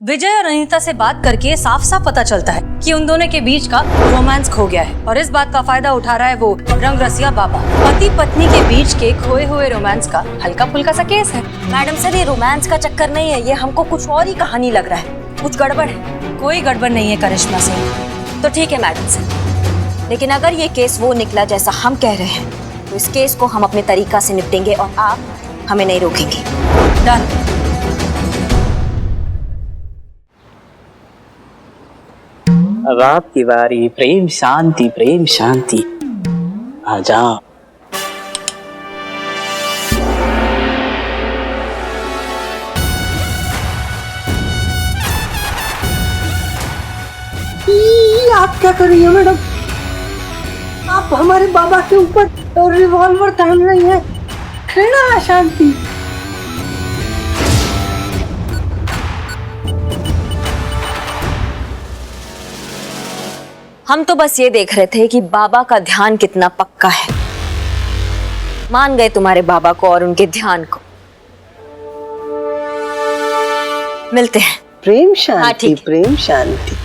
विजय और अनीता से बात करके साफ साफ पता चलता है कि उन दोनों के बीच का रोमांस खो गया है और इस बात का फायदा उठा रहा है वो रंग रसिया बाबा। पति पत्नी के बीच के खोए हुए रोमांस का हल्का फुल्का सा केस है। मैडम सर, ये रोमांस का चक्कर नहीं है, ये हमको कुछ और ही कहानी लग रहा है। कुछ गड़बड़ है। कोई गड़बड़ नहीं है करिश्मा सिंह। तो ठीक है मैडम सर, लेकिन अगर ये केस वो निकला जैसा हम कह रहे हैं तो इस केस को हम अपने तरीका से निपटेंगे और आप हमें नहीं रोकेंगे। डन। अब आपकी बारी। प्रेम शांति, प्रेम शांति। आ जाओ। आप क्या कर रही है मैडम? आप हमारे बाबा के ऊपर रिवॉल्वर तान रही हैं। है ना शांति? हम तो बस ये देख रहे थे कि बाबा का ध्यान कितना पक्का है। मान गए तुम्हारे बाबा को और उनके ध्यान को। मिलते हैं। प्रेम हाँ, शांति, ठीक है। प्रेम शांति।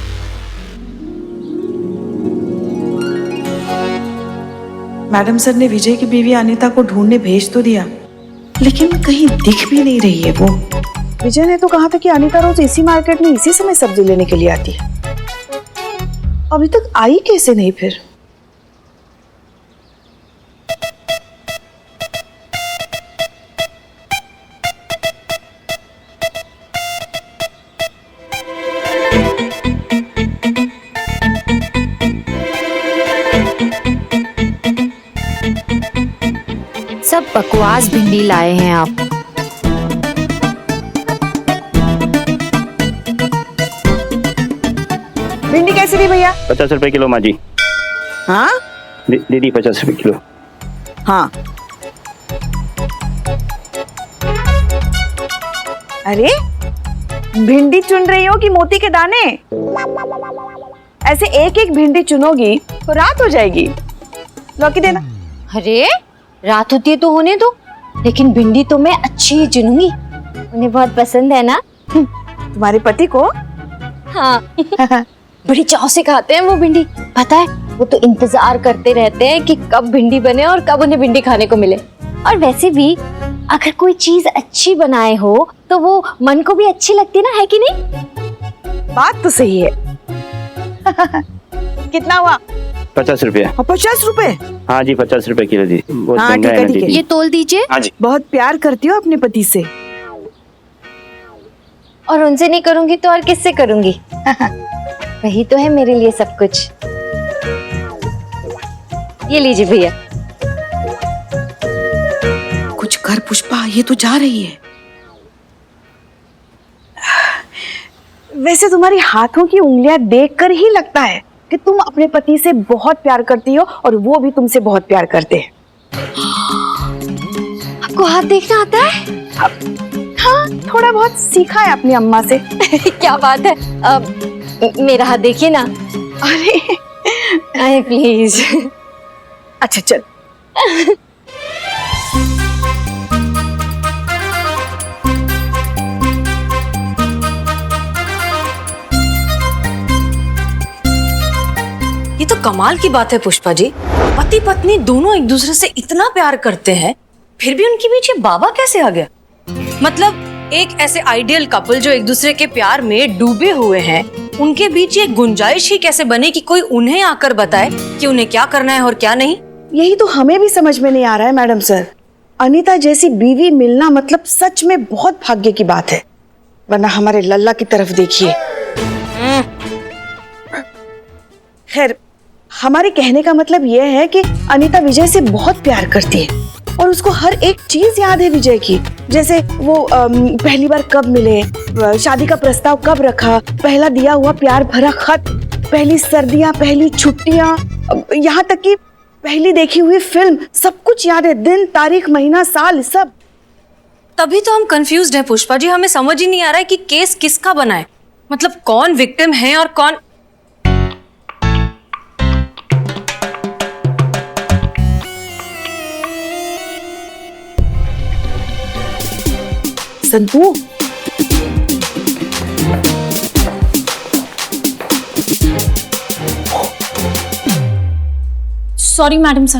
मैडम सर ने विजय की बीवी अनीता को ढूंढने भेज तो दिया, लेकिन कहीं दिख भी नहीं रही है वो। विजय ने तो कहा था कि अनीता रोज इसी मार्केट में इसी समय सब्जी लेने के लिए आती है। अभी तक आई कैसे नहीं फिर? सब बकवास भिंडी लाए हैं आप। भिंडी कैसे दी भैया? 50 रुपए किलो माँ जी। हाँ दीदी 50 रुपए किलो। हाँ। अरे भिंडी चुन रही हो कि मोती के दाने? ऐसे एक एक भिंडी चुनोगी तो रात हो जाएगी। लौकी देना। अरे रात होती है तो होने दो, लेकिन भिंडी तो मैं अच्छी ही चुनूंगी, उन्हें बहुत पसंद है ना। तुम्हारे पति को? हाँ बड़ी चाव से खाते हैं वो भिंडी, पता है वो तो इंतजार करते रहते हैं कि कब भिंडी बने और कब उन्हें भिंडी खाने को मिले। और वैसे भी अगर कोई चीज अच्छी बनाए हो तो वो मन को भी अच्छी लगती ना, है कि नहीं? बात तो सही है। कितना हुआ? 50 रुपए। 50 रुपए? हाँ जी 50 रुपए किलो दी। बहुत हाँ, महंगा ठीक है है, ना ठीक है। दीदी। ये तोल दीजिए। हाँ जी। बहुत प्यार करती हो अपने पति से। और उनसे नहीं करूंगी तो और किससे करूंगी? वही तो है मेरे लिए सब कुछ। ये लीजिए भैया। कुछ कर पुष्पा, ये तो जा रही है। वैसे तुम्हारी हाथों की उंगलियां देखकर ही लगता है कि तुम अपने पति से बहुत प्यार करती हो और वो भी तुमसे बहुत प्यार करते हैं। आपको हाथ देखना आता है? हाँ, थोड़ा बहुत सीखा है अपनी अम्मा से। क्या बात है। अब मेरा हाथ देखिए ना। अरे अरे प्लीज। अच्छा चल। ये तो कमाल की बात है पुष्पा जी। पति पत्नी दोनों एक दूसरे से इतना प्यार करते हैं, फिर भी उनके बीच ये बाबा कैसे आ गया? मतलब एक ऐसे आइडियल कपल जो एक दूसरे के प्यार में डूबे हुए हैं, उनके बीच ये गुंजाइश ही कैसे बने कि कोई उन्हें आकर बताए कि उन्हें क्या करना है और क्या नहीं? यही तो हमें भी समझ में नहीं आ रहा है मैडम सर। अनीता जैसी बीवी मिलना मतलब सच में बहुत भाग्य की बात है, वरना हमारे लल्ला की तरफ देखिए। खैर, हमारे कहने का मतलब यह है कि अनीता विजय से बहुत प्यार करती है और उसको हर एक चीज याद है विजय की। जैसे वो पहली बार कब मिले, शादी का प्रस्ताव कब रखा, पहला दिया हुआ प्यार भरा खत, पहली सर्दियां, पहली छुट्टियां, यहाँ तक कि पहली देखी हुई फिल्म, सब कुछ याद है। दिन, तारीख, महीना, साल, सब। तभी तो हम कंफ्यूज्ड हैं पुष्पा जी। हमें समझ ही नहीं आ रहा है कि केस किसका बना है। मतलब कौन विक्टिम है और कौन। Santu, sorry madam sir.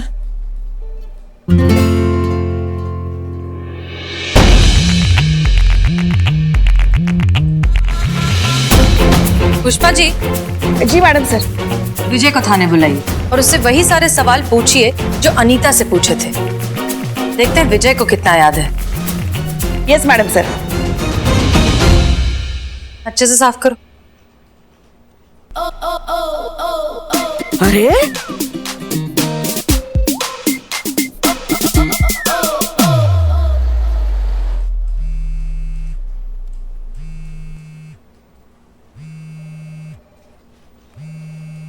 Pushpa ji, जी मैडम सर। विजय को थाने बुलाइए और उससे वही सारे सवाल पूछिए जो अनीता से पूछे थे। देखते हैं विजय को कितना याद है। Yes madam sir. अच्छे से साफ करो। अरे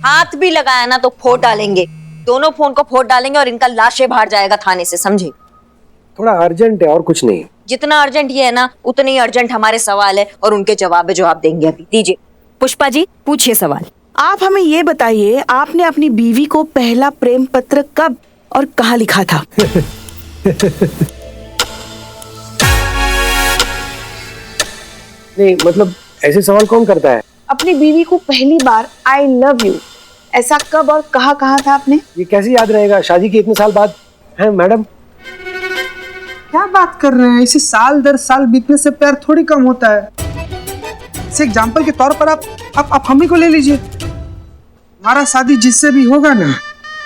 हाथ भी लगाया ना तो फोड़ डालेंगे, दोनों फोन को फोड़ डालेंगे और इनका लाशें बाहर जाएगा थाने से, समझे? थोड़ा अर्जेंट है और कुछ नहीं। जितना अर्जेंट ये है ना उतने ही अर्जेंट हमारे सवाल है और उनके जवाब देंगे अभी। दीजिए पुष्पा जी, पूछिए सवाल। आप हमें ये बताइए, आपने अपनी बीवी को पहला प्रेम पत्र कब और कहाँ लिखा था? नहीं मतलब ऐसे सवाल कौन करता है? अपनी बीवी को पहली बार आई लव यू ऐसा कब और कहाँ कहा था आपने? ये कैसे याद रहेगा शादी के इतने साल बाद? है मैडम? क्या बात कर रहे हैं? इसे साल दर साल बीतने से प्यार थोड़ी कम होता है। इसे एग्जाम्पल के तौर पर आप हम ही को ले लीजिए। हमारा शादी जिससे भी होगा ना,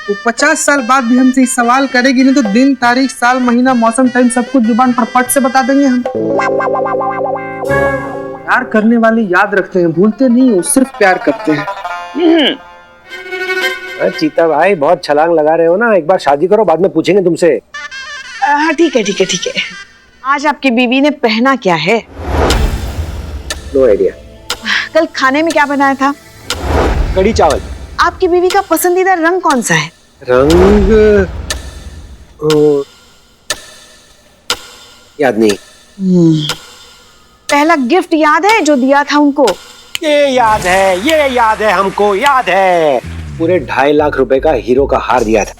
वो 50 साल बाद भी हमसे सवाल करेगी नहीं तो दिन तारीख साल महीना मौसम टाइम सब कुछ जुबान पर फट से बता देंगे हम। प्यार करने वाले याद रखते हैं, भूलते नहीं हो, सिर्फ प्यार करते हैं। चीता भाई बहुत छलांग लगा रहे हो ना, एक बार शादी करो बाद में पूछेंगे तुमसे। हाँ ठीक है ठीक है ठीक है। आज आपकी बीवी ने पहना क्या है? No idea. कल खाने में क्या बनाया था? कड़ी चावल। आपकी बीवी का पसंदीदा रंग कौन सा है? रंग याद नहीं। पहला गिफ्ट याद है जो दिया था उनको? ये याद है हमको याद है। पूरे 2.5 लाख रुपए का हीरो का हार दिया था।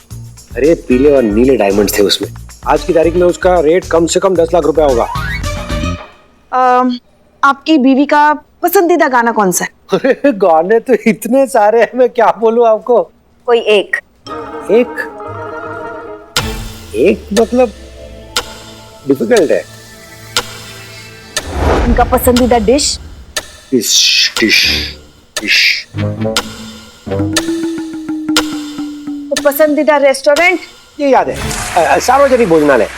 अरे पीले और नीले डायमंड थे उसमें। आज की तारीख में उसका रेट कम से कम 10 लाख रुपए होगा। आपकी बीवी का पसंदीदा गाना कौन सा है? अरे गाने तो इतने सारे हैं, मैं क्या बोलूं आपको। कोई एक मतलब डिफिकल्ट है। उनका पसंदीदा डिश? डिश तो पसंदीदा रेस्टोरेंट? ये याद है, सार्वजनिक भोजनालय।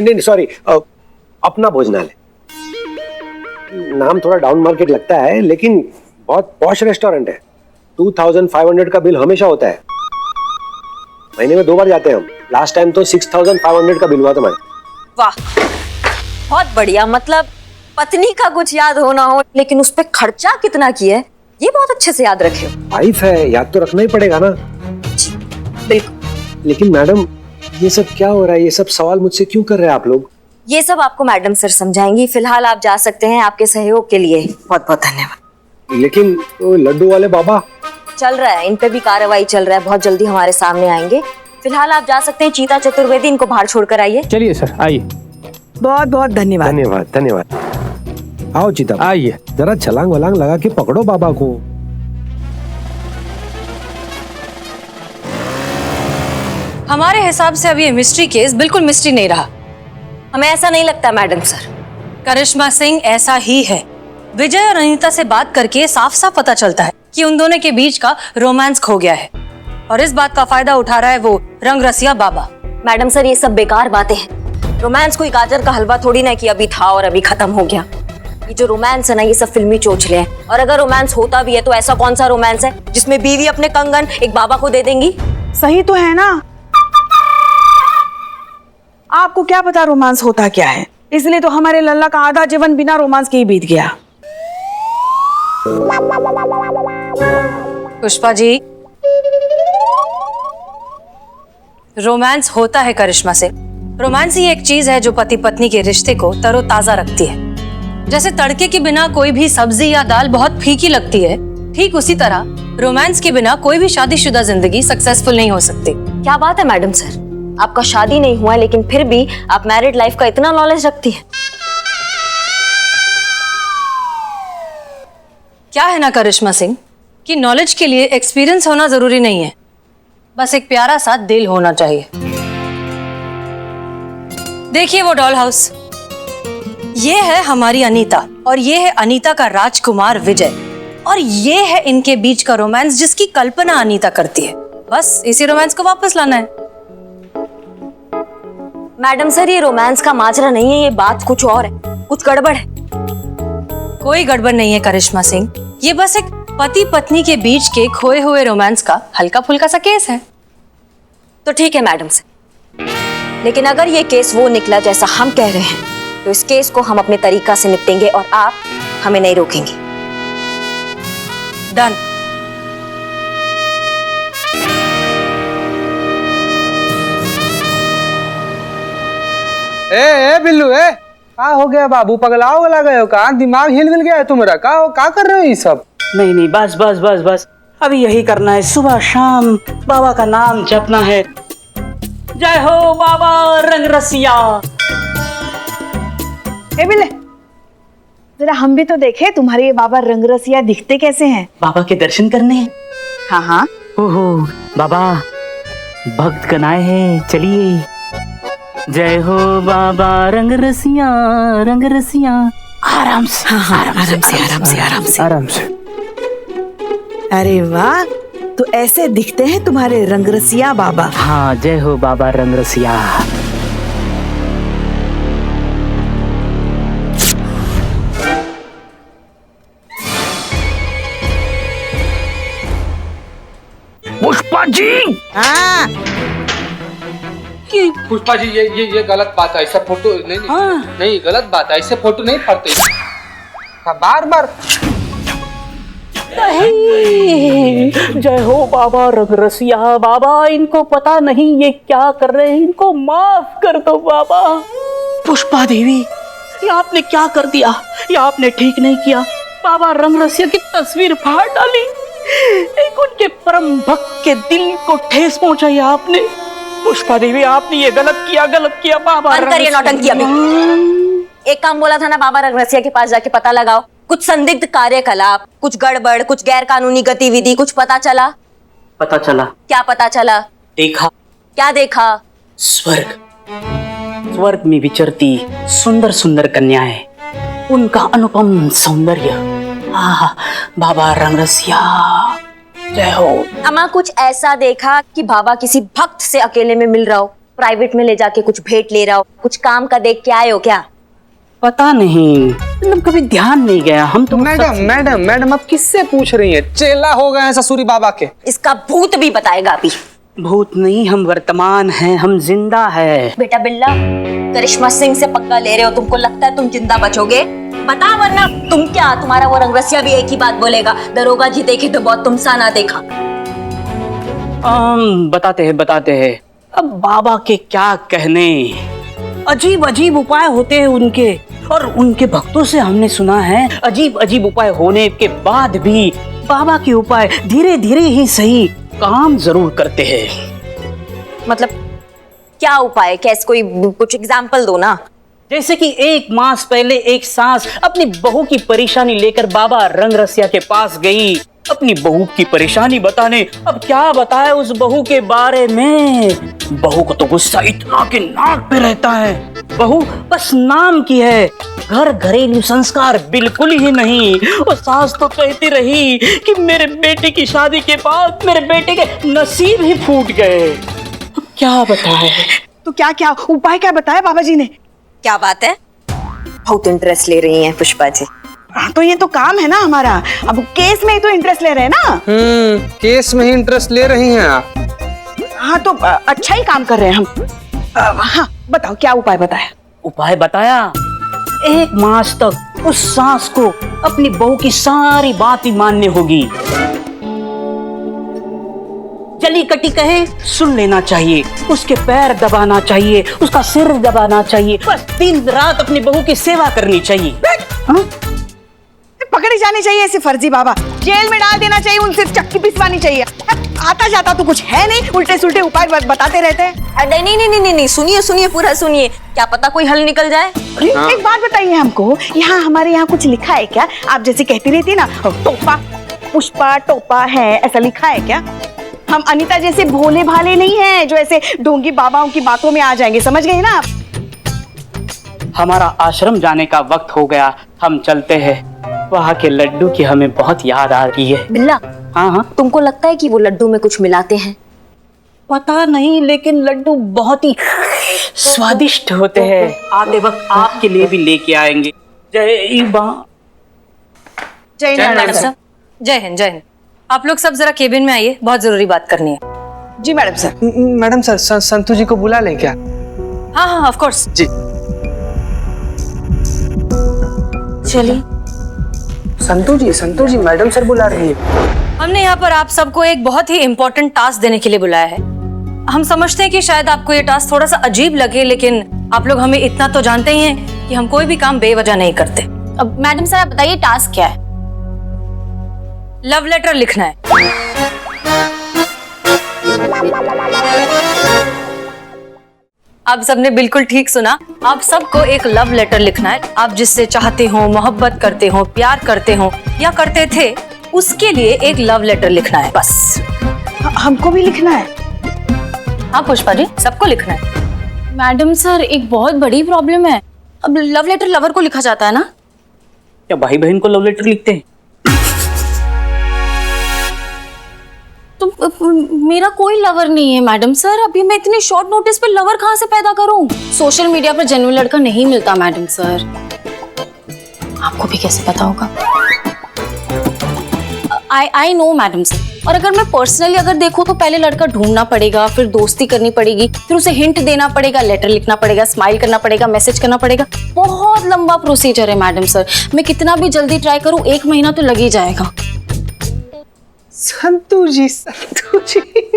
नहीं सॉरी, अपना भोजनालय। नाम थोड़ा डाउन मार्केट लगता है लेकिन बहुत पॉश रेस्टोरेंट है। 2500 का बिल हमेशा होता है। महीने में 2 बार जाते हैं हम। लास्ट टाइम तो 6500 का बिल हुआ था। वाह, बहुत बढ़िया। मतलब पत्नी का कुछ याद हो ना हो लेकिन उस पे खर्चा कितना किया है ये बहुत अच्छे से याद रखे हो। वाइफ है, याद तो रखना ही पड़ेगा ना। बिल्कुल। लेकिन मैडम ये सब क्या हो रहा है? ये सब सवाल मुझसे क्यों कर रहे हैं आप लोग? ये सब आपको मैडम सर समझाएंगी। फिलहाल आप जा सकते हैं। आपके सहयोग के लिए बहुत बहुत धन्यवाद। लेकिन वो लड्डू वाले बाबा? चल रहा है, इन पे भी कार्रवाई चल रहा है, बहुत जल्दी हमारे सामने आएंगे। फिलहाल आप जा सकते हैं। चीता चतुर्वेदी, इनको बाहर छोड़ कर आइए। चलिए सर, आइए। बहुत बहुत धन्यवाद। धन्यवाद। आओ चीता, आइए। जरा छलांग वलांग लगा के पकड़ो बाबा को। हमारे हिसाब से अब ये मिस्ट्री केस बिल्कुल मिस्ट्री नहीं रहा। हमें ऐसा नहीं लगता मैडम सर। करिश्मा सिंह ऐसा ही है। विजय और अनीता से बात करके साफ साफ पता चलता है कि उन दोनों के बीच का रोमांस खो गया है और इस बात का फायदा उठा रहा है वो रंग रसिया बाबा। मैडम सर ये सब बेकार बातें हैं। रोमांस कोई गाजर का हलवा थोड़ी ना कि अभी था और अभी खत्म हो गया। ये जो रोमांस है ना, ये सब फिल्मी चोचले हैं। और अगर रोमांस होता भी है तो ऐसा कौन सा रोमांस है जिसमें बीवी अपने कंगन एक बाबा को दे देंगी? सही तो है ना। आपको क्या पता रोमांस होता क्या है? इसलिए तो हमारे लल्ला का आधा जीवन बिना रोमांस के ही बीत गया। पुष्पा जी, रोमांस होता है करिश्मा से। रोमांस ही एक चीज है जो पति पत्नी के रिश्ते को तरोताजा रखती है। जैसे तड़के के बिना कोई भी सब्जी या दाल बहुत फीकी लगती है, ठीक उसी तरह रोमांस के बिना कोई भी शादीशुदा जिंदगी सक्सेसफुल नहीं हो सकती। क्या बात है मैडम सर, आपका शादी नहीं हुआ लेकिन फिर भी आप मैरिड लाइफ का इतना नॉलेज रखती है। क्या है ना करिश्मा सिंह कि नॉलेज के लिए एक्सपीरियंस होना जरूरी नहीं है। बस एक प्यारा सा दिल होना चाहिए। देखिए वो डॉल हाउस, ये है हमारी अनीता और ये है अनीता का राजकुमार विजय, और ये है इनके बीच का रोमांस जिसकी कल्पना अनीता करती है। बस इसी रोमांस को वापस लाना है। मैडम सर, ये रोमांस का माजरा नहीं है, ये बात कुछ और है, कुछ गड़बड़ है। कोई गड़बड़ नहीं है करिश्मा सिंह, ये बस एक पति पत्नी के बीच के खोए हुए रोमांस का हल्का फुल्का सा केस है। तो ठीक है मैडम सर, लेकिन अगर ये केस वो निकला जैसा हम कह रहे हैं तो इस केस को हम अपने तरीका से निपटेंगे और आप हमें नहीं रोकेंगे। डन। ए बिल्लू, का हो गया बाबू? पगलाओ गला गए हो का? दिमाग हिल गया है तुम्हारा? का कर रहे हो ये सब? नहीं नहीं, बस बस बस बस, अभी यही करना है, सुबह शाम बाबा का नाम जपना है। जय हो बाबा रंगरसिया। ए बिल्ले, जरा हम भी तो देखे तुम्हारे ये बाबा रंगरसिया दिखते कैसे हैं। बाबा के दर्शन करने हैं। हाँ हाँ। ओहो बाबा, भक्त कनाए हैं, चलिए। जय हो बाबा रंगरसिया रंगरसिया। आराम से, हाँ, आराम से। आराम से। अरे वाह, तो ऐसे दिखते हैं तुम्हारे रंगरसिया बाबा। हाँ, जय हो बाबा रंगरसिया। पुष्पा जी। हाँ। पुष्पा जी, ये गलत बात है, ऐसा फोटो नहीं। हाँ। नहीं, गलत बात है, ऐसे फोटो नहीं पड़ते। बार बार जय हो बाबा रंगरसिया। बाबा, इनको पता नहीं ये क्या कर रहे हैं, इनको माफ कर दो बाबा। पुष्पा देवी, ये आपने क्या कर दिया? ये आपने ठीक नहीं किया। बाबा रंगरसिया की तस्वीर फाड़ डाली, एक उनके परम भक्त के दिल को ठेस पहुंचाई आपने। पुष्पा देवी, आपने ये गलत किया बाबा। नौटंकी अभी। एक काम बोला था ना, बाबा रंगरसिया के पास जाके पता लगाओ। कुछ संदिग्ध कार्यकलाप, कुछ गड़बड़, कुछ गैर कानूनी गतिविधि, कुछ पता चला? पता चला। क्या पता चला? देखा। क्या देखा? स्वर्ग में विचरती सुंदर सुंदर कन्याएं, उनका अनुपम सौंदर्य। बाबा रंगरसिया, जय हो। अम्मा, कुछ ऐसा देखा कि बाबा किसी भक्त से अकेले में मिल रहा हो, प्राइवेट में ले जाके कुछ भेंट ले रहा हो, कुछ काम का देख के आए हो क्या? पता नहीं, मतलब कभी ध्यान नहीं गया। हम तो मैडम आप किससे पूछ रही हैं? चेला हो गए हैं ससुरी बाबा के। इसका भूत भी बताएगा अभी। भूत नहीं, हम वर्तमान हैं, हम जिंदा है। बेटा बिल्ला, करिश्मा सिंह से पक्का ले रहे हो? तुमको लगता है तुम जिंदा बचोगे? बता, वरना तुम क्या, तुम्हारा वो रंगरसिया भी एक ही बात बोलेगा, दरोगा जी देखे तो बहुत तुम सा ना देखा। बताते हैं। अब बाबा के क्या कहने, अजीब अजीब उपाय होते हैं उनके, और उनके भक्तों से हमने सुना है अजीब अजीब उपाय होने के बाद भी बाबा के उपाय धीरे धीरे ही सही काम जरूर करते हैं। मतलब क्या उपाय? कैसे? कोई कुछ एग्जाम्पल दो ना। जैसे कि 1 मास पहले एक सास अपनी बहू की परेशानी लेकर बाबा रंगरसिया के पास गई, अपनी बहू की परेशानी बताने। अब क्या बताए उस बहू के बारे में? बहू को तो गुस्सा इतना कि नाक पे रहता है। बहू बस नाम की है, घर घरेलू संस्कार बिल्कुल ही नहीं। वो सास तो कहती रही कि मेरे बेटे की शादी के बाद मेरे बेटे के नसीब ही फूट गए। अब क्या बताए? तो क्या उपाय क्या बताया बाबा जी ने? क्या बात है? बहुत इंटरेस्ट ले रही हैं पुष्पा जी। हाँ, तो ये तो काम है ना हमारा। अब केस में ही तो इंटरेस्ट ले रहे हैं ना। केस में ही इंटरेस्ट ले रही हैं आप। हाँ, तो अच्छा ही काम कर रहे हैं हम। हाँ, बताओ क्या उपाय बताया? उपाय बताया, 1 मास तक उस सास को अपनी बहू की सारी बातें माननी होगी। जली कटी कहे सुन लेना चाहिए, उसके पैर दबाना चाहिए, उसका सिर दबाना चाहिए, बस दिन रात अपनी बहू की सेवा करनी चाहिए। हाँ? पकड़ी जानी चाहिए ऐसे फर्जी बाबा, जेल में डाल देना चाहिए, उनसे चक्की पिसवानी चाहिए। आता जाता तो कुछ है नहीं, उल्टे सुल्टे उपाय बताते रहते हैं। नहीं, सुनिए पूरा सुनिए, क्या पता कोई हल निकल जाए। एक बात बताइए हमको, यहाँ हमारे यहाँ कुछ लिखा है क्या? आप जैसे कहती रहती ना, टोपा पुष्पा टोपा है, ऐसा लिखा है क्या? हम अनीता जैसे भोले भाले नहीं हैं जो ऐसे ढोंगी बाबाओं की बातों में आ जाएंगे, समझ गए ना आप? हमारा आश्रम जाने का वक्त हो गया, हम चलते हैं। वहाँ के लड्डू की हमें बहुत याद आ रही है। बिल्ला, हाँ हाँ, तुमको लगता है कि वो लड्डू में कुछ मिलाते हैं? पता नहीं, लेकिन लड्डू बहुत ही स्वादिष्ट होते हैं। आते वक्त आपके लिए भी लेके आएंगे। जय मां। जय मैडम नारायण। साहब, जय हिंद जय हिंद। आप लोग सब जरा केबिन में आइए, बहुत जरूरी बात करनी है। जी madam sir. Madam sir, Santu ji को बुला लें क्या? हाँ हाँ ऑफ कोर्स। जी। चलिए। संतू जी मैडम सर बुला रही है। हमने यहाँ पर आप सबको एक बहुत ही इम्पोर्टेंट टास्क देने के लिए बुलाया है। हम समझते हैं कि शायद आपको ये टास्क थोड़ा सा अजीब लगे, लेकिन आप लोग हमें इतना तो जानते ही हैं कि हम कोई भी काम बेवजह नहीं करते। अब मैडम सर आप बताइए टास्क क्या है? लव लेटर लिखना है। आप सबने बिल्कुल ठीक सुना, आप सबको एक लव लेटर लिखना है। आप जिससे चाहते हो, मोहब्बत करते हो, प्यार करते हो या करते थे, उसके लिए एक लव लेटर लिखना है बस। हमको भी लिखना है? हाँ पुष्पा जी, सबको लिखना है। मैडम सर एक बहुत बड़ी प्रॉब्लम है। अब लव लेटर लवर को लिखा जाता है ना? क्या भाई बहन को लव लेटर लिखते हैं? तो मेरा कोई लवर नहीं है मैडम सर। अभी मैं इतने शॉर्ट नोटिस पे लवर कहाँ से पैदा करूं? सोशल मीडिया पर जेन्युइन लड़का नहीं मिलता मैडम सर। आपको भी कैसे पता होगा? I know madam sir. और अगर मैं पर्सनली अगर देखूं तो पहले लड़का ढूंढना पड़ेगा, फिर दोस्ती करनी पड़ेगी, फिर उसे हिंट देना पड़ेगा, लेटर लिखना पड़ेगा, स्माइल करना पड़ेगा, मैसेज करना पड़ेगा। बहुत लंबा प्रोसीजर है मैडम सर। मैं कितना भी जल्दी ट्राई करूं 1 महीना तो लग ही जाएगा। संतू जी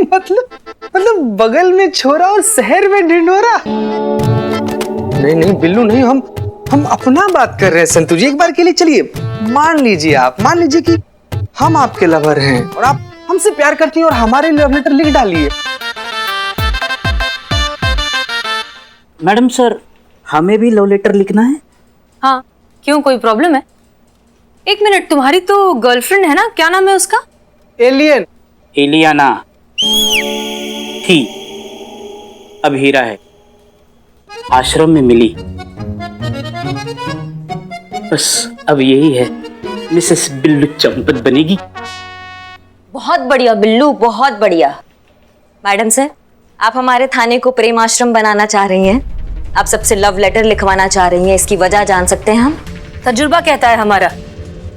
मतलब बगल में छोरा और शहर में ढिंढोरा। नहीं बिल्लू नहीं, हम अपना बात कर रहे हैं संतू जी। एक बार के लिए चलिए मान लीजिए कि हम आपके लवर हैं और आप हमसे प्यार करती हैं और हमारे लव लेटर लिख डालिए। मैडम सर, हमें भी लव लेटर लिखना है? हाँ, क्यों, कोई प्रॉब्लम है? 1 मिनट, तुम्हारी तो गर्लफ्रेंड है ना, क्या नाम है उसका? एलियाना थी, अब हीरा है। आश्रम में मिली, बस अब यही है, मिसेस बिल्लू चंपत बनेगी। बहुत बढ़िया बिल्लू, बहुत बढ़िया। मैडम सर, आप हमारे थाने को प्रेम आश्रम बनाना चाह रही हैं। आप सबसे लव लेटर लिखवाना चाह रही हैं, इसकी वजह जान सकते हैं हम? तजुर्बा कहता है हमारा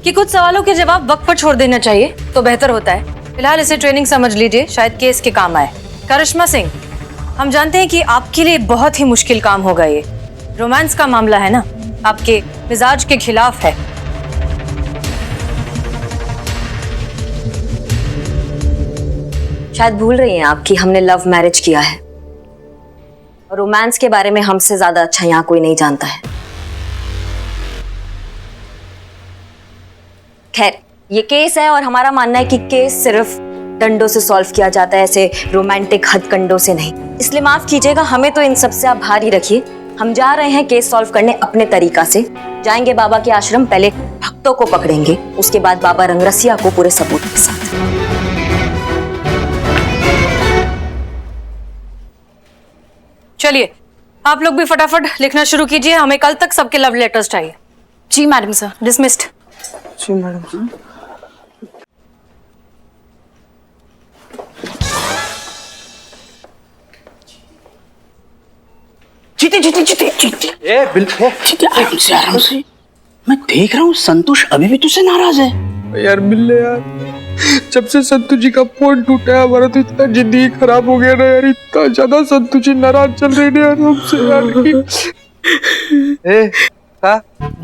कि कुछ सवालों के जवाब वक्त पर छोड़ देना चाहिए तो बेहतर होता है। फिलहाल इसे ट्रेनिंग समझ लीजिए, शायद केस के काम आए। करिश्मा सिंह, हम जानते हैं कि आपके लिए बहुत ही मुश्किल काम होगा ये। रोमांस का मामला है ना, आपके मिजाज के खिलाफ है। शायद भूल रही हैं आप कि हमने लव मैरिज किया है और रोमांस के बारे में हमसे ज्यादा अच्छा यहाँ कोई नहीं जानता है। खैर, ये केस है और हमारा मानना है कि केस सिर्फ डंडों से सॉल्व किया जाता है, ऐसे रोमांटिक हथकंडों से नहीं। इसलिए माफ कीजिएगा, हमें तो इन सबसे आप भारी रखिए। हम जा रहे हैं केस सॉल्व करने अपने तरीका से। जाएंगे बाबा के आश्रम, पहले भक्तों को पकड़ेंगे, उसके बाद बाबा रंगरसिया को पूरे सबूत के साथ। चलिए, आप लोग भी फटाफट लिखना शुरू कीजिए, हमें कल तक सबके लव लेटर्स चाहिए। जी मैडम सर। डिसमिस्ड। जी मैडम। जीते। ए बिल्कुल आराम से। मैं देख रहा हूँ संतोष अभी भी तुझसे नाराज है। यार बिल्ले यार, जब से संतू जी का फोन टूटा है हमारा तो इतना जिंदगी खराब हो गया ना यार। इतना ज्यादा संतू जी नाराज चल रहे हैं यार हमसे यार।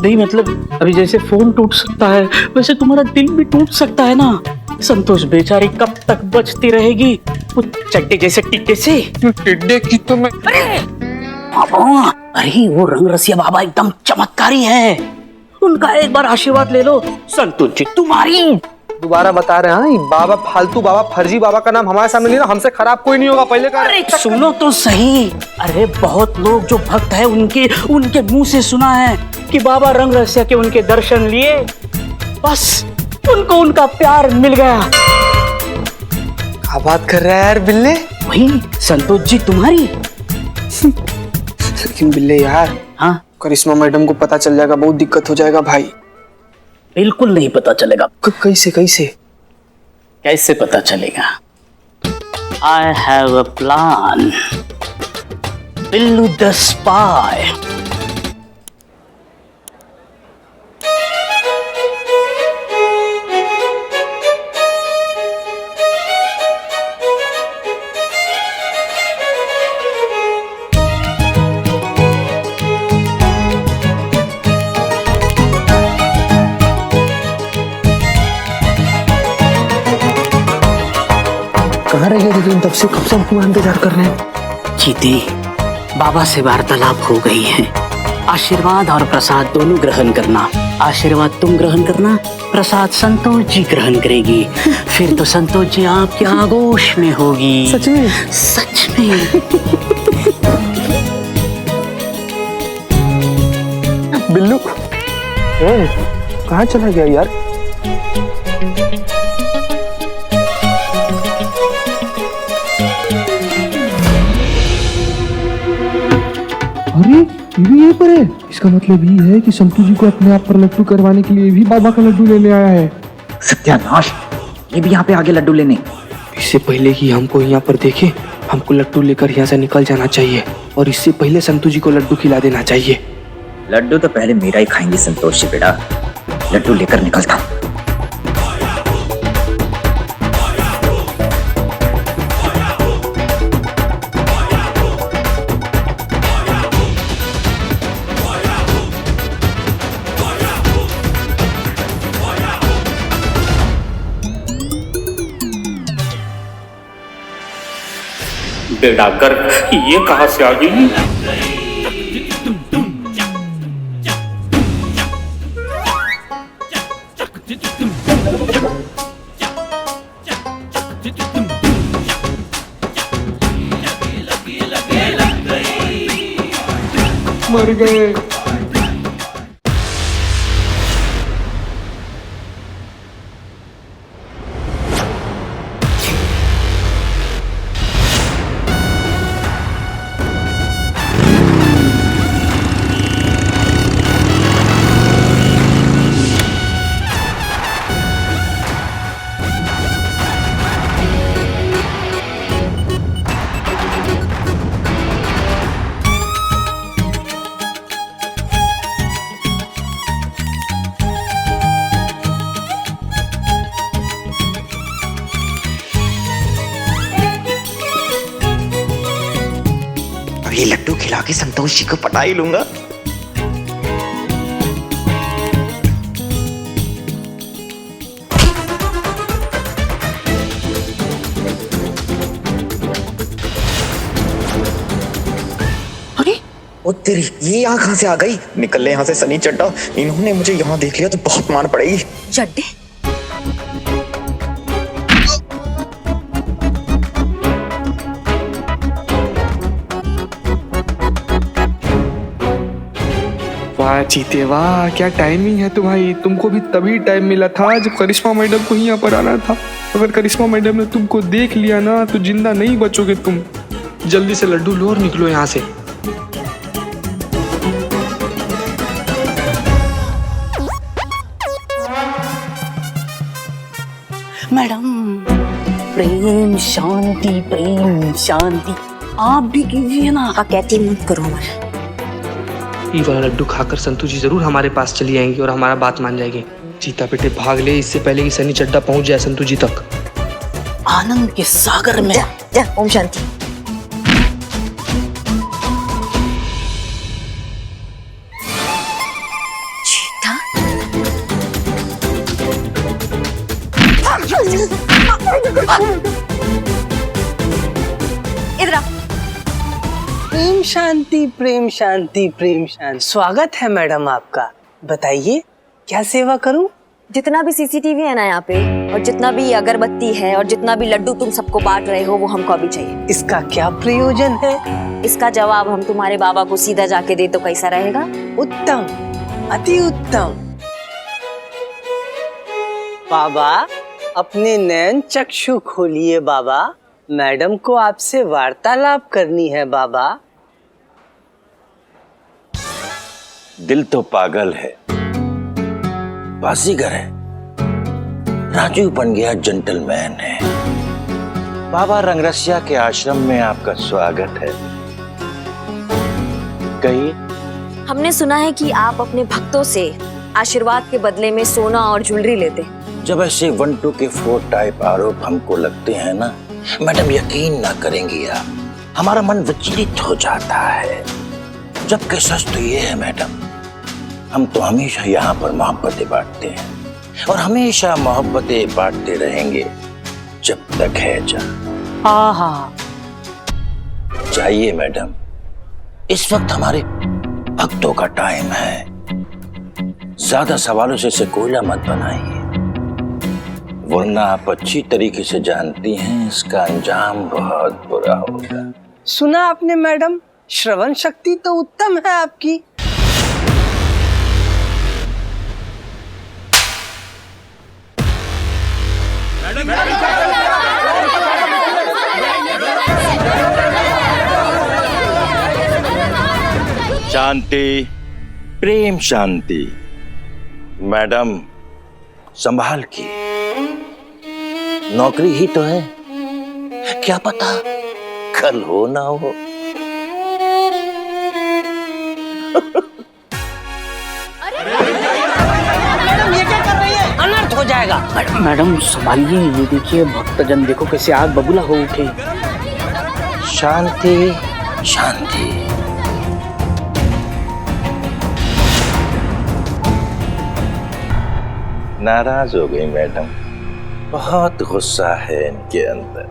नहीं मतलब अभी जैसे फोन टूट सकता है वैसे तुम्हारा दिल भी टूट सकता है ना। संतोष बेचारी कब तक बचती रहेगी वो चड्डे जैसे टिड्डे से। टिड्डे की तो मैं अरे वो रंगरसिया बाबा एकदम चमत्कारी है, उनका एक बार आशीर्वाद ले लो, संतोष जी तुम्हारी। दोबारा बता रहे हैं बाबा फालतू बाबा, फर्जी बाबा का नाम हमारे सामने लेना, हमसे खराब कोई नहीं होगा पहले का। अरे सुनो तो सही, अरे बहुत लोग जो भक्त है उनके मुंह से सुना है कि बाबा रंगरसिया के उनके दर्शन लिए, बस उनको उनका प्यार मिल गया। क्या बात कर रहा है यार बिल्ले? वही संतोष जी तुम्हारी। लेकिन बिल्ले यार, हाँ करिश्मा मैडम को पता चल जाएगा, बहुत दिक्कत हो जाएगा भाई। बिल्कुल नहीं पता चलेगा। कैसे कैसे कैसे पता चलेगा? I have a plan. Billu the spy. कहाँ रह गए लेकिन तब से, कब से हमको इंतजार कर रहे हैं। चीती, बाबा से वार्तालाप हो गई है। आशीर्वाद और प्रसाद दोनों ग्रहण करना। आशीर्वाद तुम ग्रहण करना, प्रसाद संतोष जी ग्रहण करेगी। फिर तो संतोष जी आपके आगोश में होगी। सच में? सच में। बिल्लू कहाँ चला गया यार? अरे ये भी यहीं पर है। इसका मतलब ये है कि संतू जी को अपने आप पर लड्डू करवाने के लिए भी बाबा का लड्डू लेने आया है। सत्यानाश, ये भी यहाँ पे आगे लड्डू लेने। इससे पहले कि हमको यहाँ पर देखे, हमको लड्डू लेकर यहाँ से निकल जाना चाहिए और इससे पहले संतू जी को लड्डू खिला देना चाहिए। लड्डू तो पहले मेरा ही खाएंगे संतोष जी बेटा। लड्डू लेकर निकलता हूँ। बेड़ा गर्क, ये कहाँ से आ गई? मर गए। ये लड्डू खिला के संतोष जी को पटा ही लूंगा। अरे ओ तेरी, ये यहाँ कहाँ से आ गई? निकल ले यहाँ से सनी चड्डा। इन्होंने मुझे यहाँ देख लिया तो बहुत मार पड़ेगी। चड्डे, वाह चीते वाह, क्या टाइमिंग है तुम्हारी। तुमको भी तभी टाइम मिला था जब करिश्मा मैडम को यहाँ पर आना था। अगर करिश्मा मैडम ने तुमको देख लिया ना तो जिंदा नहीं बचोगे तुम। जल्दी से लड्डू लो और निकलो यहाँ से। मैडम, प्रेम शांति, प्रेम शांति। आप भी कीजिए ना। कहती मत करो हमारे। ये वाला लड्डू खाकर संतू जी जरूर हमारे पास चली आएंगी और हमारा बात मान जाएगी। चीता बेटे भाग ले, इससे पहले कि सनी चड्डा पहुंच जाए संतू जी तक। आनंद के सागर में। जा, ओम शांति। चीता, इधर आ। प्रेम शांति, प्रेम शांति, प्रेम शांति। स्वागत है मैडम आपका। बताइए क्या सेवा करूं? जितना भी सीसीटीवी है ना यहाँ पे, और जितना भी अगरबत्ती है और जितना भी लड्डू तुम सबको बांट रहे हो, वो हमको अभी चाहिए। इसका क्या प्रयोजन है? इसका जवाब हम तुम्हारे बाबा को सीधा जाके दे तो कैसा रहेगा? उत्तम, अति उत्तम। बाबा, अपने नयन चक्षु खोलिए बाबा, मैडम को आपसे वार्तालाप करनी है बाबा। दिल तो पागल है, बाजीगर है, राजू बन गया जेंटलमैन है। बाबा रंगरसिया के आश्रम में आपका स्वागत है। कहिए। हमने सुना है कि आप अपने भक्तों से आशीर्वाद के बदले में सोना और ज्वेलरी लेते हैं। जब ऐसे 1 2 के 4 टाइप आरोप हमको लगते हैं ना मैडम, यकीन ना करेंगी आप, हमारा मन विचलित हो जाता है। जबकि सच तो ये है मैडम, हम तो हमेशा यहाँ पर मोहब्बतें बांटते हैं और हमेशा मोहब्बतें बांटते रहेंगे जब तक है जान। हाँ, चाहिए मैडम, इस वक्त हमारे भक्तों का टाइम है। ज्यादा सवालों से इसे कोयला मत बनाइए, वरना आप अच्छी तरीके से जानती हैं इसका अंजाम बहुत बुरा होगा। सुना आपने मैडम, श्रवण शक्ति तो उत्तम है आपकी। शांति, प्रेम शांति। मैडम संभाल की, नौकरी ही तो है, क्या पता कल हो ना हो। मैडम ये क्या कर रही है, अनर्थ हो जाएगा। मैडम संभालिए, ये देखिए भक्तजन देखो कैसे आग बबूला हो उठे। शांति शांति। नाराज हो गई मैडम, बहुत गुस्सा है इनके अंदर।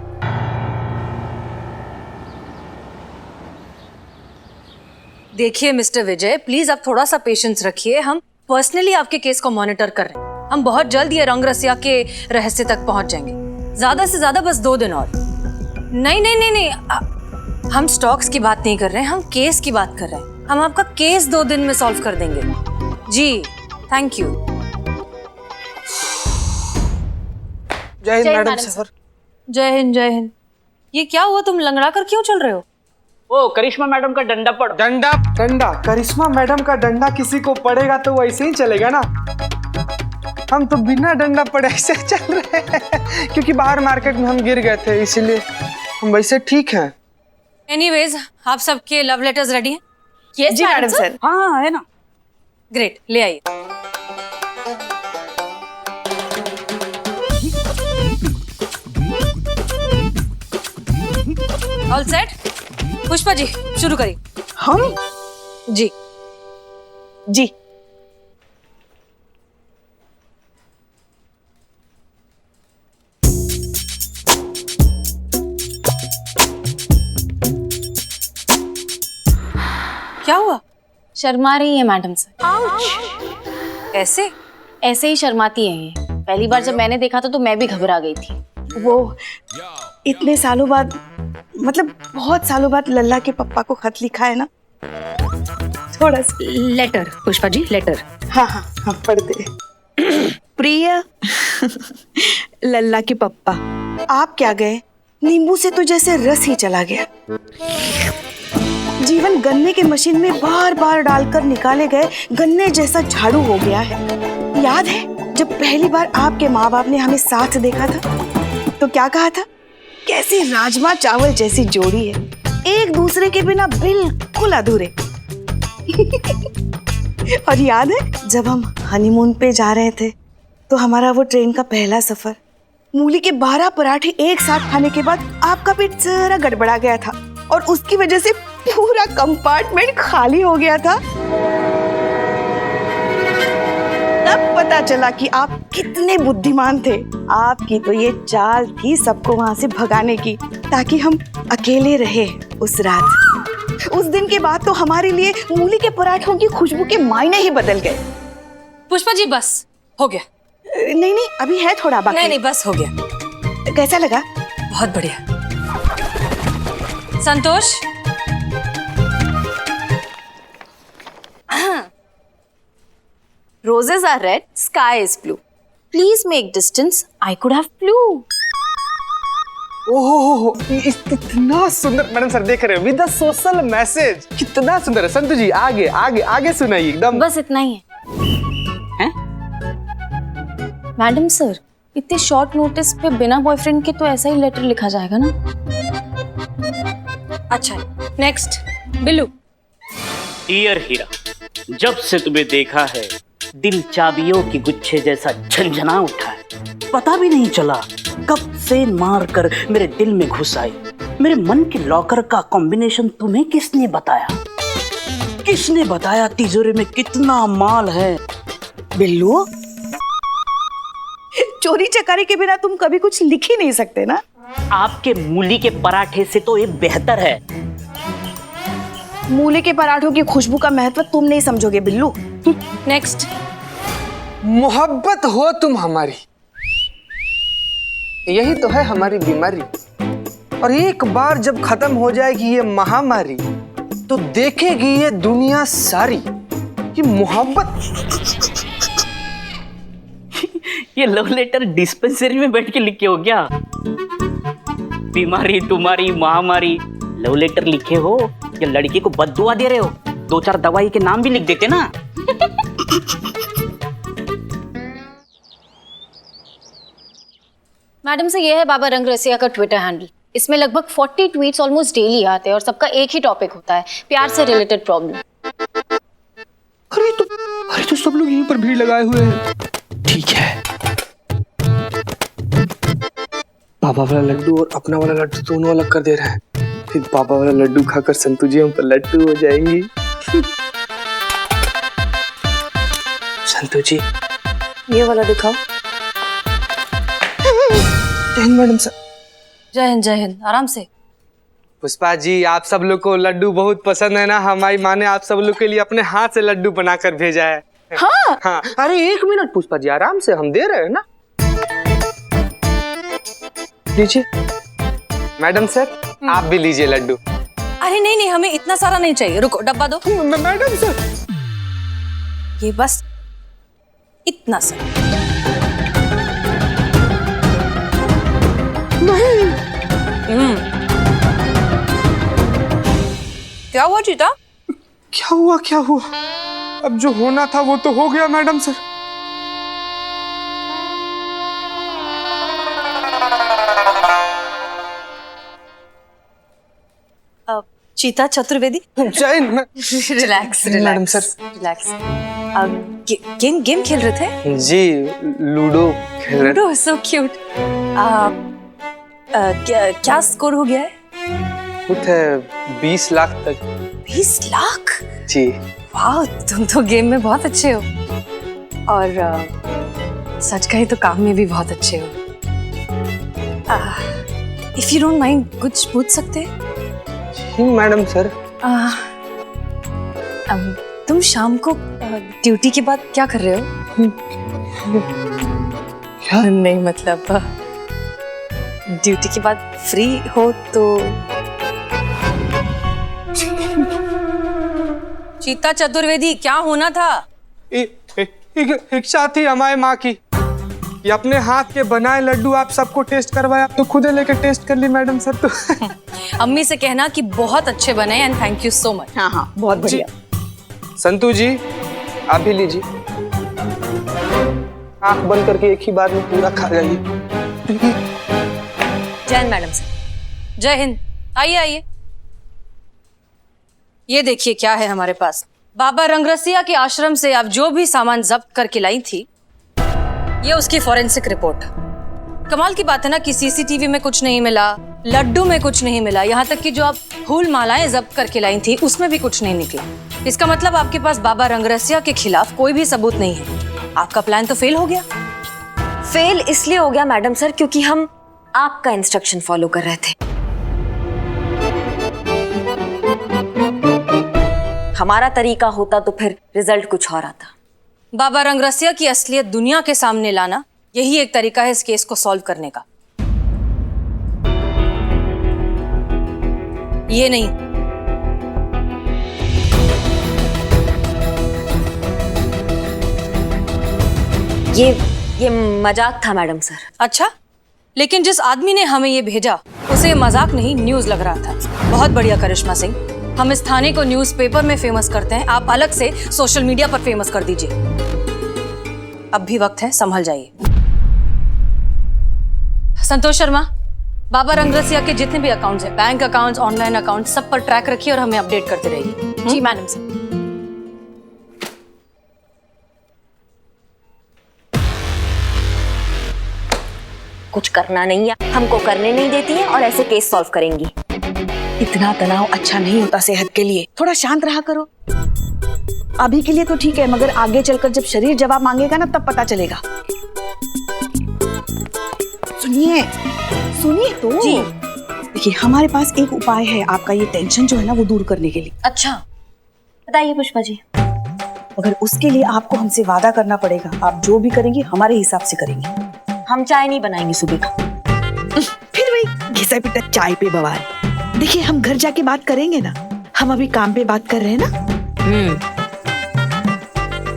देखिए मिस्टर विजय, प्लीज आप थोड़ा सा पेशेंस रखिए। हम पर्सनली आपके केस को मॉनिटर कर रहे हैं। हम बहुत जल्द ये रंगरसिया के रहस्य तक पहुंच जाएंगे, ज्यादा से ज्यादा बस 2 दिन और। नहीं नहीं नहीं नहीं, हम स्टॉक्स की बात नहीं कर रहे हैं, हम केस की बात कर रहे हैं। हम आपका केस 2 दिन में सॉल्व कर देंगे। जी थैंक यू। जय हिंद मैडम सर। जय हिंद जय हिंद। ये क्या हुआ, तुम लंगड़ा कर क्यों चल रहे हो? ओ करिश्मा मैडम का डंडा पड़। डंडा करिश्मा मैडम का डंडा किसी को पड़ेगा तो वो ऐसे ही चलेगा ना। हम तो बिना डंडा पड़े ऐसे चल रहे हैं क्योंकि बाहर मार्केट में हम गिर गए थे, इसीलिए हम वैसे ठीक हैं। एनीवेज, आप सबके लव लेटर्स रेडी हैं? यस जी मैडम सर। हाँ है ना। ग्रेट, ले आइए। All set? पुष्पा जी शुरू करिए। हम? जी जी। क्या हुआ? शर्मा रही है मैडम सर। ऐसे ऐसे ही शर्माती है ये। पहली बार जब मैंने देखा था तो मैं भी घबरा गई थी। वो इतने सालों बाद, मतलब बहुत सालों बाद लल्ला के पप्पा को खत लिखा है ना, थोड़ा सा। Letter Pushpa ji, letter. हाँ हाँ हाँ, पढ़ते। प्रिय लल्ला के पप्पा, आप क्या गए, नींबू से तो जैसे रस ही चला गया। जीवन गन्ने के मशीन में बार बार डालकर निकाले गए गन्ने जैसा झाड़ू हो गया है। याद है जब पहली बार आपके माँ बाप ने हमें साथ देखा था तो क्या कहा था, कैसी राजमा चावल जैसी जोड़ी है, एक दूसरे के बिना बिल्कुल अधूरे। और याद है जब हम हनीमून पे जा रहे थे तो हमारा वो ट्रेन का पहला सफर, मूली के 12 पराठे एक साथ खाने के बाद आपका पेट जरा गड़बड़ा गया था और उसकी वजह से पूरा कंपार्टमेंट खाली हो गया था। तब पता चला कि आप कितने बुद्धिमान थे। आपकी तो ये चाल थी सबको वहां से भगाने की ताकि हम अकेले रहे उस रात। उस दिन के बाद तो हमारे लिए मूली के पराठों की खुशबू के मायने ही बदल गए। पुष्पा जी बस हो गया। नहीं नहीं, अभी है थोड़ा बाकी। नहीं नहीं, बस हो गया। कैसा लगा? बहुत बढ़िया। संतोष, Roses are red, sky is blue. Please make distance, I could have flu. ओहो, इतना सुंदर मैडम सर देख रहे हो विद द सोशल मैसेज, कितना सुंदर है। संतु जी आगे आगे आगे सुनाइए एकदम। बस इतना ही है। मैडम सर, इतने शॉर्ट नोटिस पे बिना बॉयफ्रेंड के तो ऐसा ही लेटर लिखा जाएगा ना। अच्छा, नेक्स्ट बिल्लू। डियर हीरा, जब से तुम्हें देखा है दिल चाबियों की गुच्छे जैसा झंझना उठा है। पता भी नहीं चला कब से मार कर मेरे दिल में घुस आई। मेरे मन के लॉकर का कॉम्बिनेशन तुम्हें किसने बताया? किसने बताया तिजोरी में कितना माल है? बिल्लू, चोरी चकारी के बिना तुम कभी कुछ लिख ही नहीं सकते ना। आपके मूली के पराठे से तो ये बेहतर है। मूली के पराठों की खुशबू का महत्व तुम नहीं समझोगे बिल्लू। नेक्स्ट। मोहब्बत हो तुम हमारी, यही तो है हमारी बीमारी। और एक बार जब खत्म हो जाएगी ये महामारी, तो देखेगी ये दुनिया सारी कि मोहब्बत। ये लव लेटर डिस्पेंसरी में बैठ के लिखे हो क्या? बीमारी तुम्हारी महामारी, लव लेटर लिखे हो या लड़की को बद्दुआ दे रहे हो? 2-4 दवाई के नाम भी लिख देते ना। मैडम से ये है बाबा रंग रसिया का ट्विटर हैंडल। इसमें लगभग 40 ट्वीट्स ऑलमोस्ट डेली आते हैं और सबका एक ही टॉपिक होता है, प्यार से रिलेटेड प्रॉब्लम। अरे तो सब लोग यहीं पर भीड़ लगाए हुए हैं। ठीक है, बाबा वाला लड्डू और अपना वाला लड्डू दोनों अलग कर दे रहे हैं। फिर बाबा वाला लड्डू खाकर संतु जी हम पर लड्डू हो जाएंगी। संतु जी ये वाला दिखाओ। जय हिंद मैडम सर। जय हिंद, जय हिंद। आराम से। पुष्पा जी, आप सब लोग को लड्डू बहुत पसंद है ना। हमारी माँ ने आप सब लोग के लिए अपने हाथ से लड्डू बनाकर भेजा है। हाँ हाँ, अरे 1 मिनट पुष्पा जी, आराम से, हम दे रहे हैं ना। लीजिए मैडम सर, आप भी लीजिए लड्डू। अरे नहीं नहीं, हमें इतना सारा नहीं चाहिए, रुको डब्बा दो। मैडम सर, ये बस इतना सा। नहीं। क्या हुआ चीता? क्या हुआ क्या हुआ? अब जो होना था वो तो हो गया मैडम सर। चीता Chaturvedi. Relax madam sir. Relax. Game खेल रहे थे? जी, लूडो खेल रहे थे। Ludo, so cute. क्या स्कोर हो गया है? कुछ है 20 लाख तक। 20 लाख? जी। वाह, तुम तो गेम में बहुत अच्छे हो और सच कहे तो काम में भी बहुत अच्छे हो। इफ यू डोंट माइंड कुछ पूछ सकते हैं? जी मैडम सर। तुम शाम को ड्यूटी के बाद क्या कर रहे हो? क्या? नहीं मतलब ड्यूटी के बाद फ्री हो तो। चीता चतुर्वेदी, क्या होना था? इच्छा थी हमारे माँ की, ये अपने हाथ के बनाए लड्डू आप सबको टेस्ट करवाया, आप तो खुद लेके टेस्ट कर ली मैडम सर। तो अम्मी से कहना कि बहुत अच्छे बने and thank you so much. हाँ हाँ, बहुत बढ़िया। संतु जी आप भी लीजिए, आंख बंद करके एक ही बार में पूरा खा जाइए। जय हिंद मैडम से। जय हिंद। आइए आइए, ये देखिए क्या है हमारे पास। बाबा रंगरसिया के आश्रम से आप जो भी सामान जब्त करके लाई थी, ये उसकी फॉरेंसिक रिपोर्ट। कमाल की बात है ना कि सीसीटीवी में कुछ नहीं मिला, लड्डू में कुछ नहीं मिला, यहाँ तक कि जो आप फूल मालाएं जब्त करके लाई थी उसमें भी कुछ नहीं निकला। इसका मतलब आपके पास बाबा रंगरसिया के खिलाफ कोई भी सबूत नहीं है। आपका प्लान तो फेल हो गया। फेल इसलिए हो गया मैडम सर क्योंकि हम आपका इंस्ट्रक्शन फॉलो कर रहे थे। हमारा तरीका होता तो फिर रिजल्ट कुछ और आता। बाबा रंगरसिया की असलियत दुनिया के सामने लाना, यही एक तरीका है इस केस को सॉल्व करने का। ये नहीं, ये ये मजाक था मैडम सर। अच्छा, लेकिन जिस आदमी ने हमें ये भेजा उसे ये मजाक नहीं न्यूज लग रहा था। बहुत बढ़िया करिश्मा सिंह, हम इस थाने को न्यूज़पेपर में फेमस करते हैं, आप अलग से सोशल मीडिया पर फेमस कर दीजिए। अब भी वक्त है, संभल जाइए। संतोष शर्मा, बाबा रंगरसिया के जितने भी अकाउंट्स हैं, बैंक अकाउंट्स, ऑनलाइन अकाउंट, सब पर ट्रैक रखिए और हमें अपडेट करते रहिए। जी मैडम सर। कुछ करना नहीं है, हमको करने नहीं देती है और ऐसे केस सॉल्व करेंगी। इतना तनाव अच्छा नहीं होता सेहत के लिए, थोड़ा शांत रहा करो। अभी के लिए तो ठीक है, मगर आगे चलकर जब शरीर जवाब मांगेगा ना तब पता चलेगा। सुनिए सुनिए तो जी। देखिए, हमारे पास एक उपाय है आपका ये टेंशन जो है ना वो दूर करने के लिए। अच्छा बताइए पुष्पा जी। मगर उसके लिए आपको हमसे वादा करना पड़ेगा, आप जो भी करेंगी हमारे हिसाब से करेंगी। हम चाय नहीं बनाएंगे सुबह का। फिर वही घिसा पिटा चाय पे बवाल। देखिए, हम घर जाके बात करेंगे ना, हम अभी काम पे बात कर रहे हैं ना।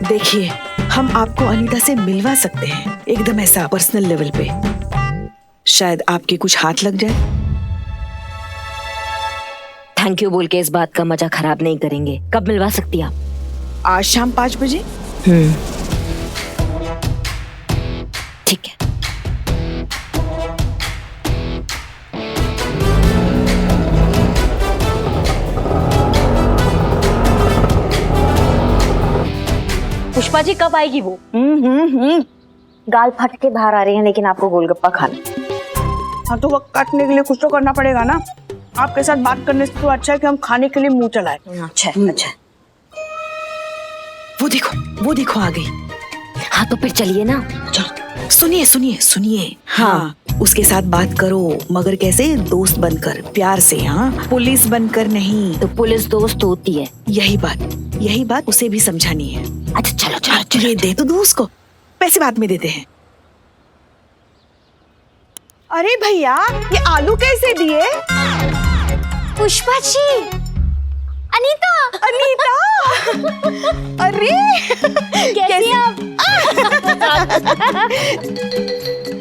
देखिए, हम आपको अनीता से मिलवा सकते हैं, एकदम ऐसा पर्सनल लेवल पे। शायद आपके कुछ हाथ लग जाए। थैंक यू बोल के इस बात का मजा खराब नहीं करेंगे। कब मिलवा सकती आप? आज शाम 5 बजे। ठीक है। पुष्पा जी कब आएगी वो? गाल फट के बाहर आ रही हैं, लेकिन आपको गोलगप्पा खाना। हाँ तो वक्त काटने के लिए कुछ तो करना पड़ेगा ना। आपके साथ बात करने से तो अच्छा है कि हम खाने के लिए मुंह चलाएं। अच्छा अच्छा। वो देखो आ गई। हाँ तो फिर चलिए ना। चलो सुनिए सुनिए सुनिए। हाँ, उसके साथ बात करो, मगर कैसे? दोस्त बनकर, प्यार से। हाँ, पुलिस बनकर नहीं। तो पुलिस दोस्त होती है। यही बात उसे भी समझानी है। अच्छा चलो चलो चलो। ये दे तो दो उसको, पैसे बाद में देते हैं। अरे भैया, ये आलू कैसे दिए? पुष्पा जी। अनीता। अरे कैसी आप?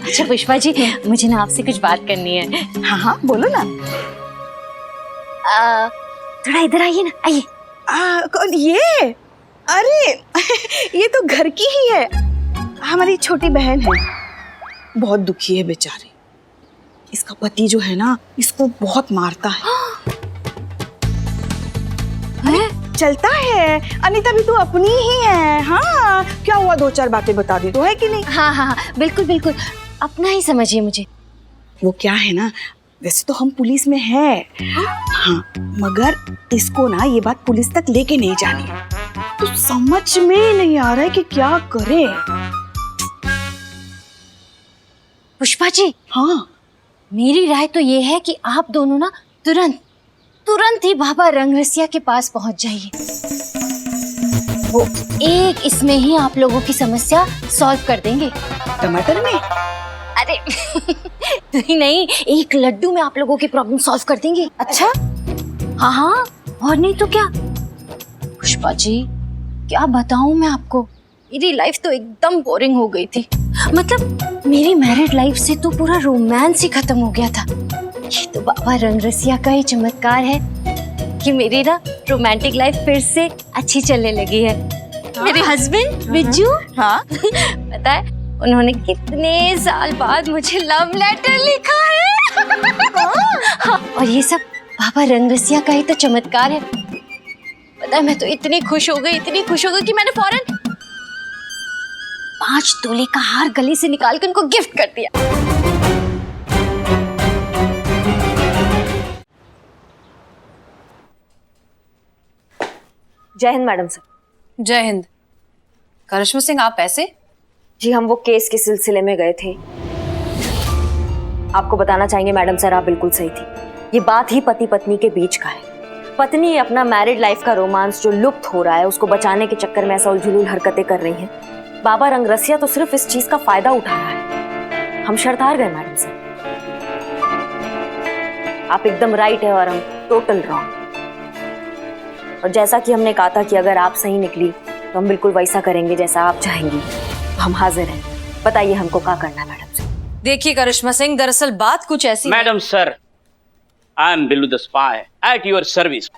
अच्छा पुष्पा जी, मुझे ना आपसे कुछ बात करनी है। हाँ हाँ बोलो ना। थोड़ा इधर आइए ना, आइए। कौन ये? अरे ये तो घर की ही है, हमारी छोटी बहन है। बहुत दुखी है बेचारी। इसका पति जो है ना, इसको बहुत मारता है। चलता है। अनीता भी तो अपनी ही है। हाँ, क्या हुआ? 2-4 बातें बता दी तो है कि नहीं? हाँ हाँ हाँ, बिल्कुल बिल्कुल, अपना ही समझिए मुझे। वो क्या है ना, वैसे तो हम पुलिस में है। हाँ, मगर इसको ना ये बात पुलिस तक लेके नहीं जानी। तो समझ में नहीं आ रहा है कि क्या करे। पुष्पा जी। हाँ, मेरी राय तो ये है कि आप दोनों ना तुरंत ही बाबा रंगरसिया के पास पहुंच जाइए। वो एक इसमें ही आप लोगों की समस्या सॉल्व कर देंगे। टमाटर में? अरे नहीं, एक लड्डू में आप लोगों की प्रॉब्लम सॉल्व कर देंगे। अच्छा? हाँ हाँ, और नहीं तो क्या। पुष्पा जी, क्या बताऊं मैं आपको, मेरी लाइफ तो एकदम बोरिंग हो गई थी। मतलब मेरी मैरिड लाइफ से तो पूरा रोमांस ही खत्म हो गया था। ये तो बाबा रंगरसिया का ही चमत्कार है कि मेरी ना रोमांटिक लाइफ फिर से अच्छी चलने लगी है। मेरे हस्बैंड बिज्जू, हाँ पता है उन्होंने कितने साल बाद मुझे लव लेटर लिखा है। हाँ, और ये सब बाबा रंगरसिया का ही तो चमत्कार है। पता है, मैं तो इतनी खुश हो गई कि मैंने फौरन 5 तोले का हार गले से निकाल कर उनको गिफ्ट कर दिया। जय हिंद मैडम सर। जय हिंद। करिश्मा सिंह, आप ऐसे? जी, हम वो केस के सिलसिले में गए थे। आपको बताना चाहेंगे मैडम सर, आप बिल्कुल सही थी। ये बात ही पति पत्नी के बीच का है। पत्नी अपना मैरिड लाइफ का रोमांस जो लुप्त हो रहा है उसको बचाने के चक्कर में ऐसा उलझुल हरकतें कर रही हैं। बाबा रंगरसिया तो सिर्फ इस चीज का फायदा उठा रहा है। हम शर्त हार गए मैडम सर। आप एकदम राइट है और हम टोटल रॉन्ग। और जैसा कि हमने कहा था कि अगर आप सही निकली तो हम बिल्कुल वैसा करेंगे जैसा आप चाहेंगी। हम हाजिर हैं। बताइए हमको क्या करना है मैडम सर। देखिए करिश्मा सिंह, दरअसल बात कुछ ऐसी है। Madam sir, I am Billu the spy at your service.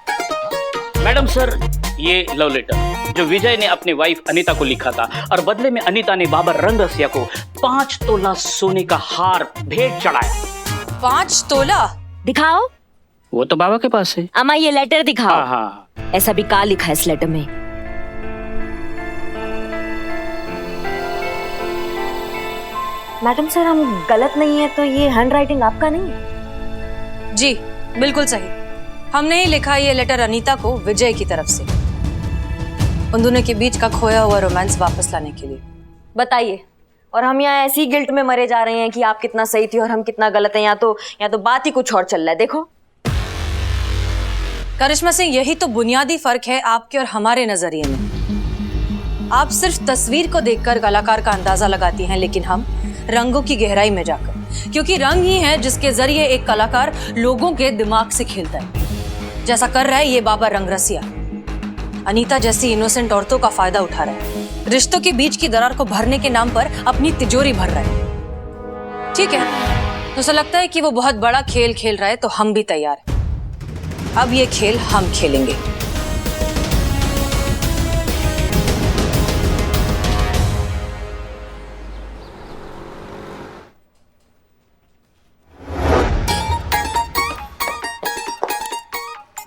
Madam sir, ये लव लेटर जो विजय ने अपनी वाइफ अनीता को लिखा था और बदले में अनीता ने बाबा रंगरसिया को 5 तोला सोने का हार भेंट चढ़ाया। 5 तोला? दिखाओ। वो तो बाबा के पास है। अम्मा ये लेटर दिखाओ। हाँ। ऐसा भी क्या लिखा है इस लेटर में? मैडम सर, हम गलत नहीं है तो ये हैंडराइटिंग आपका नहीं है? जी बिल्कुल सही। हमने ही लिखा ये लेटर अनीता को विजय की तरफ से, उन दोनों के बीच का खोया हुआ रोमांस वापस लाने के लिए। बताइए। और हम यहाँ ऐसी गिल्ट में मरे जा रहे हैं कि आप कितना सही थी और हम कितना गलत है। यहाँ तो बात ही कुछ और चल रहा है। देखो करिश्मा सिंह, यही तो बुनियादी फर्क है आपके और हमारे नजरिए में। आप सिर्फ तस्वीर को देखकर कलाकार का अंदाजा लगाती हैं, लेकिन हम रंगों की गहराई में जाकर, क्योंकि रंग ही है जिसके जरिए एक कलाकार लोगों के दिमाग से खेलता है, जैसा कर रहा है ये बाबा रंगरसिया। अनीता जैसी इनोसेंट औरतों का फायदा उठा रहा है, रिश्तों के बीच की दरार को भरने के नाम पर अपनी तिजोरी भर रहा है। ठीक है, तो ऐसा लगता है कि वो बहुत बड़ा खेल खेल रहा है, तो हम भी तैयार हैं। अब ये खेल हम खेलेंगे।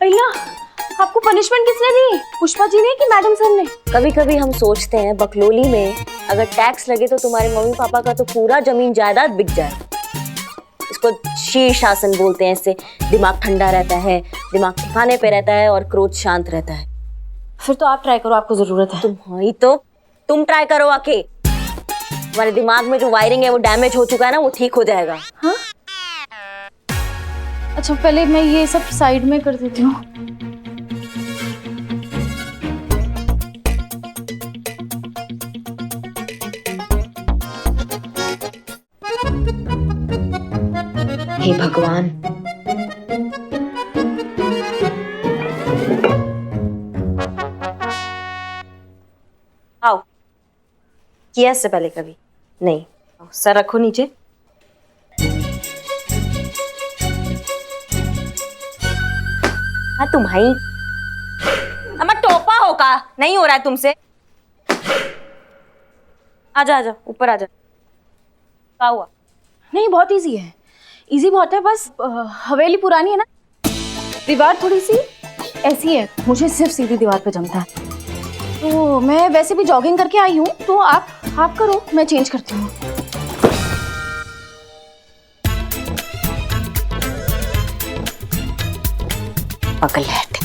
भैया, आपको पनिशमेंट किसने दी? पुष्पा जी ने कि मैडम सर ने? कभी कभी हम सोचते हैं बकलोली में अगर टैक्स लगे तो तुम्हारे मम्मी पापा का तो पूरा जमीन जायदाद बिक जाए। इसको शीर्षासन बोलते हैं। इससे दिमाग ठंडा रहता है, दिमाग ठिकाने पे रहता है और क्रोध शांत रहता है। फिर तो आप ट्राई करो, आपको जरूरत है। तुम ट्राई करो आके। तुम्हारे दिमाग में जो वायरिंग है वो डैमेज हो चुका है ना, वो ठीक हो जाएगा। हाँ? अच्छा, पहले मैं ये सब साइड में कर देती हूँ। हे भगवान, आओ। किया इससे पहले कभी नहीं? सर रखो नीचे। हाँ तुम ही अम्मा टोपा हो का नहीं हो रहा है तुमसे। आजा आजा ऊपर आजा। क्या हुआ? नहीं, बहुत इजी है। इजी बहुत है, बस हवेली पुरानी है ना, दीवार थोड़ी सी ऐसी है, मुझे सिर्फ सीधी दीवार पे जमता है। तो मैं वैसे भी जॉगिंग करके आई हूँ, तो आप करो, मैं चेंज करती हूँ। पगलैट।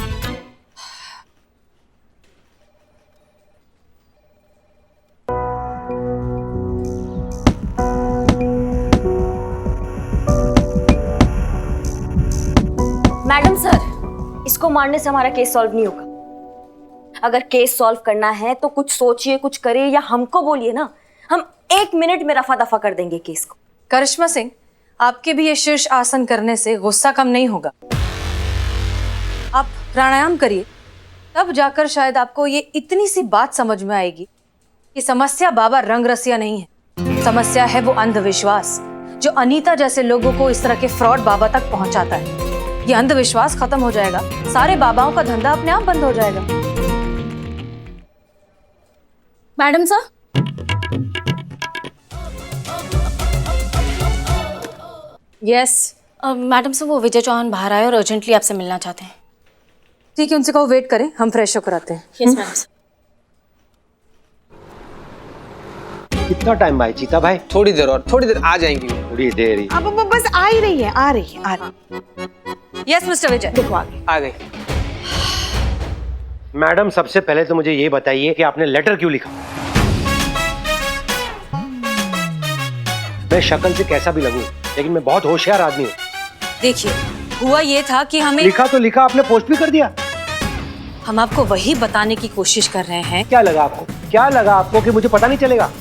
मैडम सर, इसको मारने से हमारा केस सॉल्व नहीं होगा। अगर केस सॉल्व करना है तो कुछ सोचिए, कुछ करिए या हमको बोलिए ना, हम 1 मिनट में रफा दफा कर देंगे केस को। करिश्मा सिंह, आपके भी ये शीर्ष आसन करने से गुस्सा कम नहीं होगा। आप प्राणायाम करिए, तब जाकर शायद आपको ये इतनी सी बात समझ में आएगी कि समस्या बाबा रंगरसिया नहीं है, समस्या है वो अंधविश्वास जो अनीता जैसे लोगों को इस तरह के फ्रॉड बाबा तक पहुंचाता है। ये अंधविश्वास खत्म हो जाएगा, सारे बाबाओं का धंधा अपने आप बंद हो जाएगा। Madam sir, yes madam sir, वो विजय चौहान बाहर आए और अर्जेंटली आपसे मिलना चाहते हैं। ठीक है, उनसे कहो वेट करें, हम फ्रेश होकर आते हैं। Yes madam sir. कितना टाइम भाई चीता भाई? थोड़ी देर और, थोड़ी देर आ जाएंगी। थोड़ी देर ही। अब बस आ ही रही है, आ रही है। यस मिस्टर विजय। देखो आगे आ गई। मैडम, सबसे पहले तो मुझे ये बताइए कि आपने लेटर क्यों लिखा? मैं शक्ल से कैसा भी लगूं, लेकिन मैं बहुत होशियार आदमी हूँ। देखिए, हुआ ये था कि हमें लिखा तो लिखा, आपने पोस्ट भी कर दिया। हम आपको वही बताने की कोशिश कर रहे हैं। क्या लगा आपको? क्या लगा आपको कि मुझे पता नहीं चलेगा?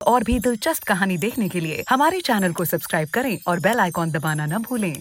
और भी दिलचस्प कहानी देखने के लिए हमारे चैनल को सब्सक्राइब करें और बेल आइकॉन दबाना न भूलें।